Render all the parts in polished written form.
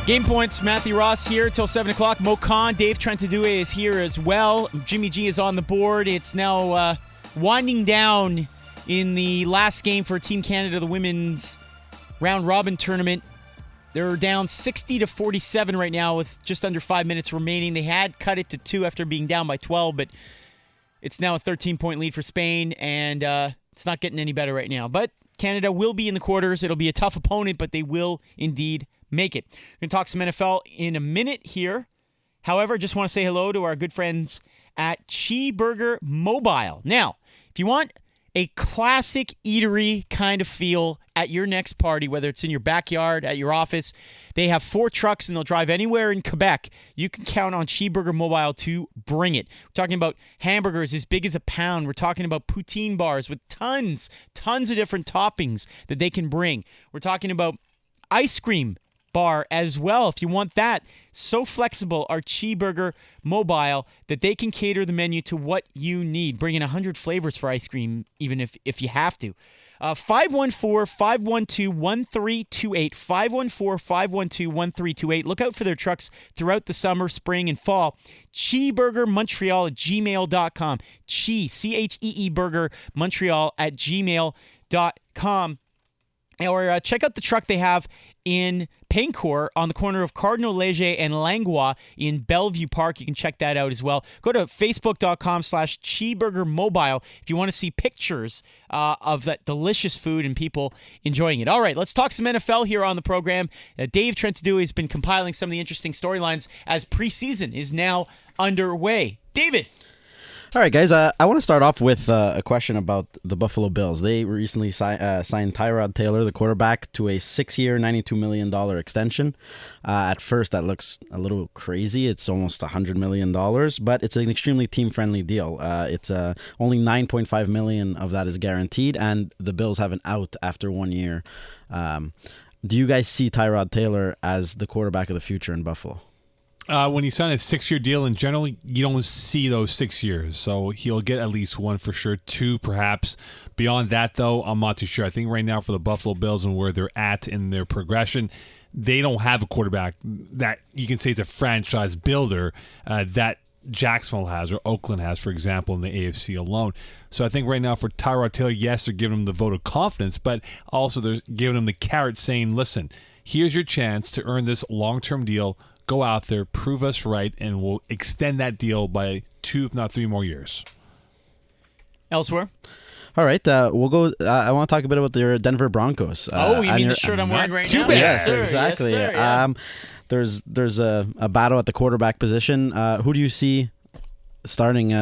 Game Points, Matthew Ross here till 7 o'clock. Mo Khan, Dave Trentadue is here as well. Jimmy G is on the board. It's now winding down in the last game for Team Canada, the women's round-robin tournament. They're down 60-47 right now with just under 5 minutes remaining. They had cut it to 2 after being down by 12, but it's now a 13-point lead for Spain, and it's not getting any better right now. But Canada will be in the quarters. It'll be a tough opponent, but they will indeed make it. We're going to talk some NFL in a minute here. However, I just want to say hello to our good friends at Cheeseburger Mobile. Now, if you want a classic eatery kind of feel at your next party, whether it's in your backyard, at your office, they have 4 trucks and they'll drive anywhere in Quebec. You can count on Cheeseburger Mobile to bring it. We're talking about hamburgers as big as a pound. We're talking about poutine bars with tons of different toppings that they can bring. We're talking about ice cream bar as well, if you want that. So flexible are Cheeseburger Mobile that they can cater the menu to what you need. Bring in 100 flavors for ice cream, even if you have to. 514-512-1328. 514-512-1328. Look out for their trucks throughout the summer, spring, and fall. CheeseburgerMontreal@gmail.com. C-H-E-E Burger Montreal @gmail.com. Or check out the truck they have in Paincourt on the corner of Cardinal Léger and Langlois in Bellevue Park. You can check that out as well. Go to facebook.com/CheeseburgerMobile if you want to see pictures of that delicious food and people enjoying it. All right, let's talk some NFL here on the program. Dave Trentadue has been compiling some of the interesting storylines as preseason is now underway. David. All right, guys, I want to start off with a question about the Buffalo Bills. They recently signed Tyrod Taylor, the quarterback, to a 6-year, $92 million extension. At first, that looks a little crazy. It's almost $100 million, but it's an extremely team-friendly deal. It's only $9.5 million of that is guaranteed, and the Bills have an out after 1 year. Do you guys see Tyrod Taylor as the quarterback of the future in Buffalo? When you sign a 6-year deal, in general, you don't see those 6 years. So he'll get at least 1 for sure, 2 perhaps. Beyond that, though, I'm not too sure. I think right now for the Buffalo Bills and where they're at in their progression, they don't have a quarterback that you can say is a franchise builder that Jacksonville has or Oakland has, for example, in the AFC alone. So I think right now for Tyrod Taylor, yes, they're giving him the vote of confidence, but also they're giving him the carrot saying, listen, here's your chance to earn this long-term deal. Go out there, prove us right, and we'll extend that deal by 2, if not 3 more years. Elsewhere? All right, we'll go. I want to talk a bit about the Denver Broncos. You mean the shirt I'm wearing right now? Yes, sir. exactly. Yes, sir, yeah. There's a battle at the quarterback position. Who do you see starting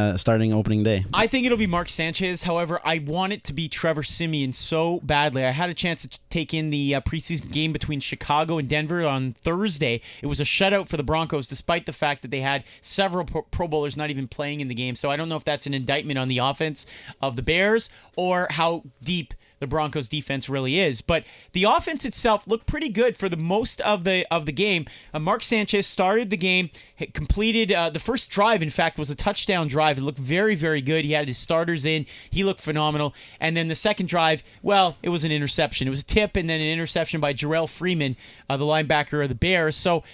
opening day? I think it'll be Mark Sanchez. However, I want it to be Trevor Siemian so badly. I had a chance to take in the preseason game between Chicago and Denver on Thursday. It was a shutout for the Broncos, despite the fact that they had several Pro Bowlers not even playing in the game. So I don't know if that's an indictment on the offense of the Bears or how deep the Broncos defense really is. But the offense itself looked pretty good for the most of the game. Mark Sanchez started the game, completed the first drive, in fact, was a touchdown drive. It looked very, very good. He had his starters in. He looked phenomenal. And then the second drive, well, it was an interception. It was a tip and then an interception by Jarrell Freeman, the linebacker of the Bears. So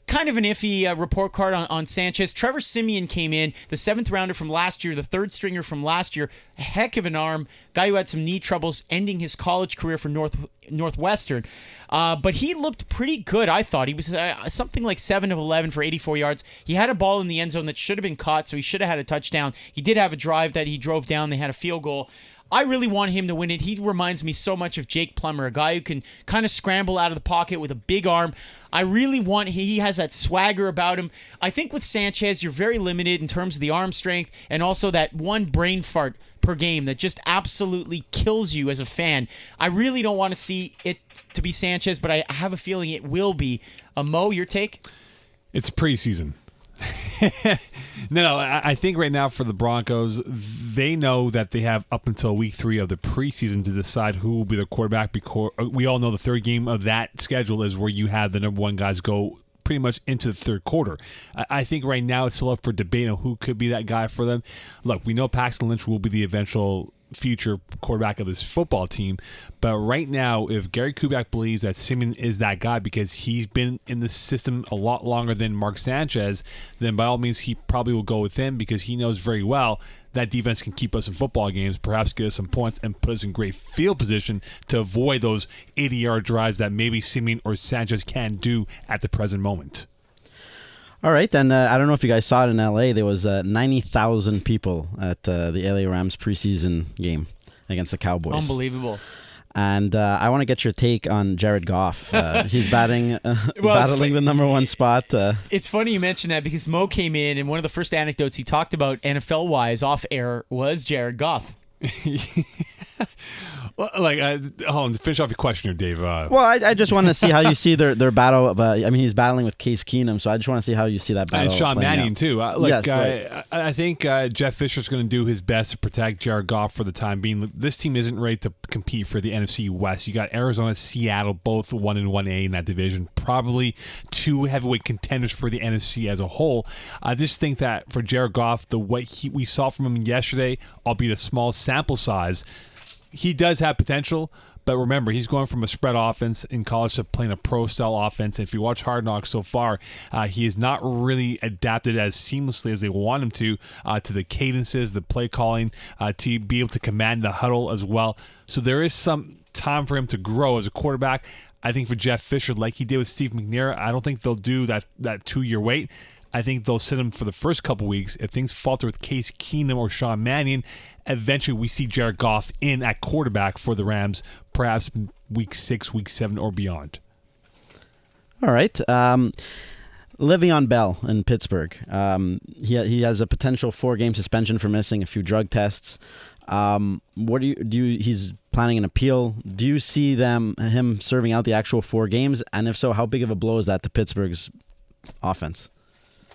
kind of an iffy report card on Sanchez. Trevor Siemian came in, the 7th rounder from last year, the 3rd stringer from last year. A heck of an arm. Guy who had some knee troubles, ending his college career for Northwestern. But he looked pretty good, I thought. He was something like 7 of 11 for 84 yards. He had a ball in the end zone that should have been caught, so he should have had a touchdown. He did have a drive that he drove down. They had a field goal. I really want him to win it. He reminds me so much of Jake Plummer, a guy who can kind of scramble out of the pocket with a big arm. I really want he has that swagger about him. I think with Sanchez, you're very limited in terms of the arm strength and also that one brain fart per game that just absolutely kills you as a fan. I really don't want to see it to be Sanchez, but I have a feeling it will be. Mo, your take? It's preseason. No, I think right now for the Broncos, they know that they have up until week 3 of the preseason to decide who will be their quarterback. Because we all know the 3rd game of that schedule is where you have the number 1 guys go pretty much into the 3rd quarter. I think right now it's still up for debate on who could be that guy for them. Look, we know Paxton Lynch will be the eventual future quarterback of this football team. But right now, if Gary Kubiak believes that Simeon is that guy because he's been in the system a lot longer than Mark Sanchez, then by all means he probably will go with him because he knows very well that defense can keep us in football games, perhaps get us some points and put us in great field position to avoid those 80-yard drives that maybe Simeon or Sanchez can do at the present moment. All right, and I don't know if you guys saw it in LA. There was 90,000 people at the LA Rams preseason game against the Cowboys. Unbelievable. And I want to get your take on Jared Goff. He's battling the number one spot. It's funny you mention that because Mo came in, and one of the first anecdotes he talked about NFL-wise off air was Jared Goff. Well, like, hold on, to finish off your question here, Dave. Well, I just want to see how you see their battle. I mean, he's battling with Case Keenum, so I just want to see how you see that battle. And Sean Mannion, too. Yes, right. I think Jeff Fisher's going to do his best to protect Jared Goff for the time being. This team isn't ready to compete for the NFC West. You got Arizona, Seattle, both 1-1A in that division. Probably two heavyweight contenders for the NFC as a whole. I just think that for Jared Goff, what we saw from him yesterday, albeit a small sample size, he does have potential, but remember, he's going from a spread offense in college to playing a pro-style offense. If you watch Hard Knocks so far, he has not really adapted as seamlessly as they want him to the cadences, the play calling, to be able to command the huddle as well. So there is some time for him to grow as a quarterback. I think for Jeff Fisher, like he did with Steve McNair, I don't think they'll do that 2-year wait. I think they'll sit him for the first couple weeks. If things falter with Case Keenum or Sean Mannion, eventually we see Jared Goff in at quarterback for the Rams, perhaps week 6, week 7, or beyond. All right. Le'Veon Bell in Pittsburgh. He has a potential 4-game suspension for missing a few drug tests. What do you? He's planning an appeal. Do you see him serving out the actual 4 games? And if so, how big of a blow is that to Pittsburgh's offense?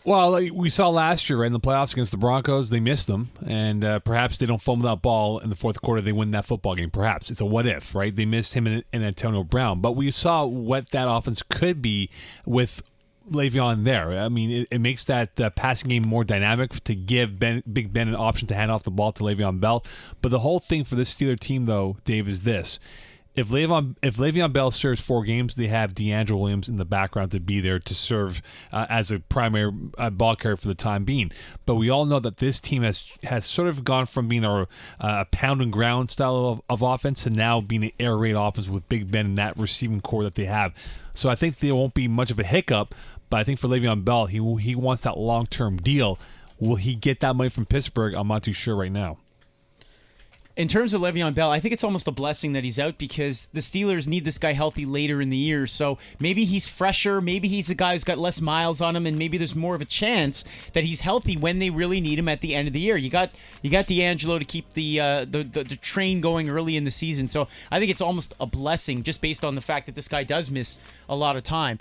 Well, like we saw last year, right, in the playoffs against the Broncos, they missed them, and perhaps they don't fumble that ball in the fourth quarter, they win that football game. Perhaps. It's a what-if, right? They missed him and Antonio Brown. But we saw what that offense could be with Le'Veon there. I mean, it makes that passing game more dynamic to give Big Ben an option to hand off the ball to Le'Veon Bell. But the whole thing for this Steeler team, though, Dave, is this. If Le'Veon Bell serves 4 games, they have DeAngelo Williams in the background to be there to serve as a primary ball carrier for the time being. But we all know that this team has sort of gone from being a pound and ground style of offense to now being an air raid offense with Big Ben and that receiving core that they have. So I think there won't be much of a hiccup. But I think for Le'Veon Bell, he wants that long-term deal. Will he get that money from Pittsburgh? I'm not too sure right now. In terms of Le'Veon Bell, I think it's almost a blessing that he's out because the Steelers need this guy healthy later in the year. So maybe he's fresher, maybe he's a guy who's got less miles on him, and maybe there's more of a chance that he's healthy when they really need him at the end of the year. You got DeAngelo to keep the train going early in the season. So I think it's almost a blessing just based on the fact that this guy does miss a lot of time.